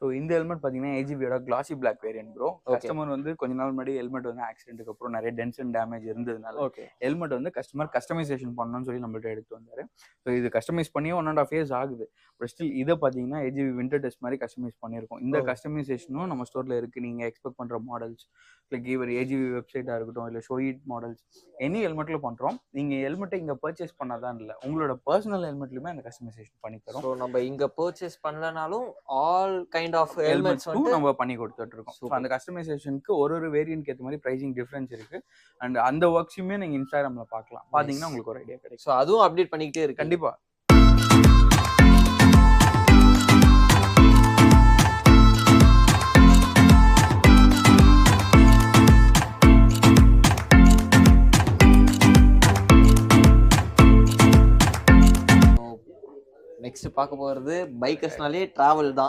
So இந்த helmet பார்த்தீங்கன்னா ஏஜிபியோட கிளாசி black variant bro. Customer வந்து கொஞ்ச நாள் முன்னாடி ஹெல்மெட் வந்து ஆக்சிடென்ட்டுக்கு அப்புறம் நிறைய டென்ஸ் அண்ட் டேமேஜ் இருந்ததுனால ஹெல்மெட் வந்து கஸ்டமர் கஸ்டமைசேஷன் பண்ணணும்னு சொல்லி நம்மள்ட்ட எடுத்து வந்தாரு. ஸோ இது கஸ்டமைஸ் பண்ணியே 1.5 years ஆகுது. பட் ஸ்டில் இதை பார்த்தீங்கன்னா ஏஜிபி விண்டர் டெஸ்ட் மாதிரி கஸ்டமைஸ் பண்ணியிருக்கோம். இந்த கஸ்டமைசேஷனும் நம்ம ஸ்டோரில் இருக்குது. நீங்கள் எக்ஸ்பெக்ட் பண்ணுற மாடல்ஸ் லைக் இவர் ஏஜிபி வெப்சைட்டாக இருக்கட்டும், இல்லை ஷோயிட் மாடல்ஸ் எனி ஹெல்மெட்டில் பண்ணுறோம். நீங்கள் ஹெல்மெட்டை இங்கே பர்ச்சேஸ் பண்ணாதான் இல்லை, உங்களோட பர்சனல் ஹெல்மெட்லையுமே அந்த கஸ்டமைசேஷன் பண்ணி தரோம். ஸோ நம்ம இங்கே பர்ச்சேஸ் பண்ணலனாலும் ஆல் கைண்ட் ஆஃப் ஹெல்மெட்ஸும் நம்ம பண்ணி கொடுத்துட்டு இருக்கோம். ஸோ அந்த கஸ்டமைசேஷனுக்கு ஒரு வேரியன்ட்க்கு ஏற்ற மாதிரி ப்ரைசிங் டிஃபரன்ஸ் இருக்கு. அண்ட் அந்த ஒர்க்ஸுமே நீங்கள் இன்ஸ்டாகிராமில் பார்க்கலாம். பார்த்தீங்கன்னா உங்களுக்கு ஒரு ஐடியா கிடைக்கும். ஸோ அதுவும் அப்டேட் பண்ணிக்கிட்டே இருக்கு. கண்டிப்பாக. நெக்ஸ்ட் பார்க்க போகிறது பைக்கர்ஸ்னாலே ட்ராவல் தான்.